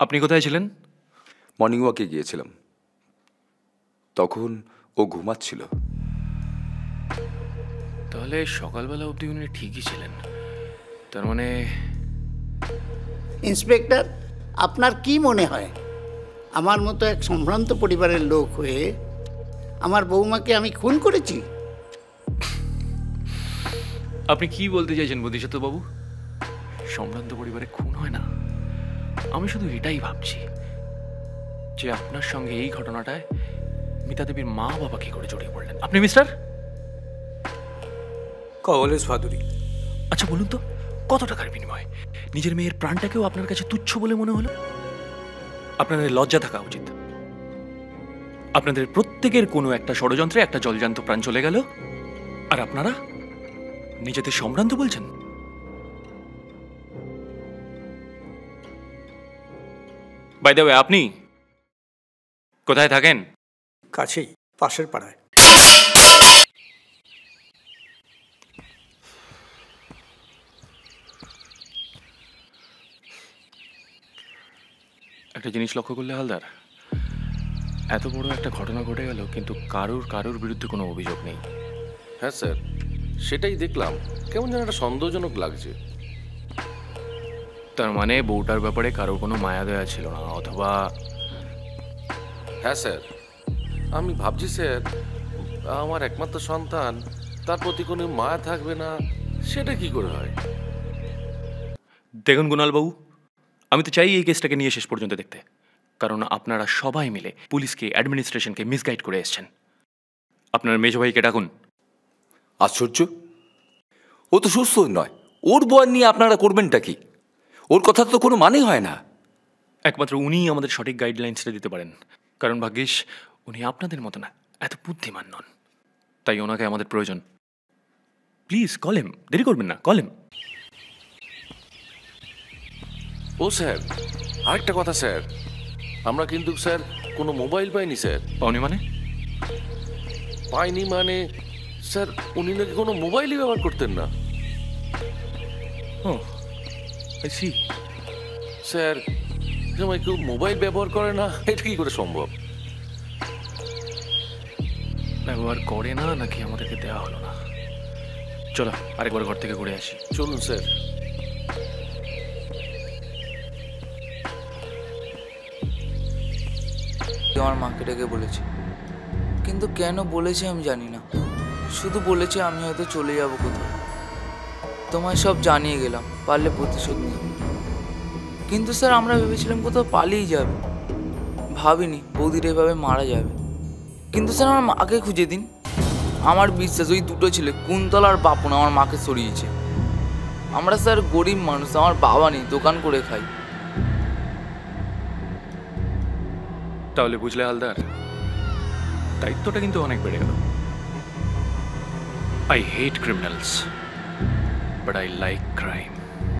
আপনি কোথায় ছিলেন? মর্নিং ওয়াকে গিয়েছিলাম, তখন ও ঘুমাচ্ছিল। তাহলে সকালবেলা অবধি উনি ঠিকই ছিলেন। তার মানে ইন্সপেক্টর, আপনার কি মনে হয় আমার মতো এক সম্ভ্রান্ত পরিবারের লোক হয়ে আমার বৌমাকে আমি খুন করেছি? আপনি কি বলতে চাইছেন বোধিসত্ত্ব বাবু? সম্ভ্রান্ত পরিবারে খুন হয় না। আমি শুধু এটাই ভাবছি যে আপনার সঙ্গে এই ঘটনাটায় মিতা দেবীর মা বাবা কি করে জড়িয়ে পড়লেন। আপনি মিস্টার কওয়ালেস ভাদুরী। আচ্ছা বলুন তো, কত টাকার বিনিময়ে নিজের মেয়ের প্রাণটাকেও আপনার কাছে তুচ্ছ বলে মনে হলো? আপনাদের লজ্জা থাকা উচিত। আপনাদের প্রত্যেকের কোনো একটা ষড়যন্ত্রে একটা জলজান্ত প্রাণ চলে গেল, আর আপনারা নিজেদের সম্ভ্রান্ত বলছেন। বাই দ্য ওয়ে, আপনি কোথায় থাকেন? কাছেই, পাশের পাড়ায়। একটা জিনিস লক্ষ্য করলে হালদার, এত বড় একটা ঘটনা ঘটে গেল কিন্তু কারোর বিরুদ্ধে কোনো অভিযোগ নেই। হ্যাঁ স্যার, সেটাই দেখলাম। কেমন যেন একটা সন্দেহজনক লাগছে। তার মানে বউটার ব্যাপারে কারোর কোনো মায়া দয়া ছিল না, অথবা? হ্যাঁ স্যার, আমি ভাবছি স্যার, আমার একমাত্র সন্তান, তার প্রতি কোনো মায়া থাকবে না, সেটা কি করে হয়? দেখুন কুণালবাবু, আমি তো চাই এই কেসটাকে নিয়ে শেষ পর্যন্ত দেখতে, কারণ আপনারা সবাই মিলে পুলিশকে, অ্যাডমিনিস্ট্রেশনকে মিসগাইড করে এসছেন। আপনার মেজ ভাইকে ডাকুন। আশ্চর্য, ও তো সুস্থ নয়, ওর বয়ান নিয়ে আপনারা করবেনটা কি? ওর কথা তো কোনো মানে হয় না। একমাত্র উনিই আমাদের সঠিক গাইডলাইন্সটা দিতে পারেন, কারণ ভাগ্যিস উনি আপনাদের মতো না, এত বুদ্ধিমান নন। তাই ওনাকে আমাদের প্রয়োজন। প্লিজ কল হিম, দেরি করবেন না, কল হিম। ও স্যার, আরেকটা কথা স্যার, আমরা কিন্তু স্যার কোনো মোবাইল পাইনি স্যার। পাওনি মানে? পাইনি মানে স্যার, উনি নাকি কোনো মোবাইলই ব্যবহার করতেন না। ও আই সি। স্যার, যেমন কেউ মোবাইল ব্যবহার করে না, এটা কি করে সম্ভব? ব্যবহার করে না নাকি আমাদেরকে দেওয়া হলো না? চলো আরেকবার ঘর থেকে ঘুরে আসি। চলুন স্যার। আমার মাকে ডেকে বলেছে, কিন্তু কেন বলেছে আমি জানি না। শুধু বলেছে আমি হয়তো চলে যাব কোথাও, তোমায় সব জানিয়ে গেলাম, পারলে প্রতিশোধ নিয়ে। কিন্তু স্যার আমরা ভেবেছিলাম কোথাও পালিয়ে যাবে, ভাবিনি বৌদির এভাবে মারা যাবে। কিন্তু স্যার আমার মাকে খুঁজে দিন, আমার বিশ্বাস ওই দুটো ছেলে কুন্তল আর বাপন আমার মাকে সরিয়েছে। আমরা স্যার গরিব মানুষ, আমার বাবা নেই, দোকান করে খাই। তাহলে বুঝলে হালদার, দায়িত্বটা কিন্তু অনেক বেড়ে গেল। I hate criminals, but I like crime.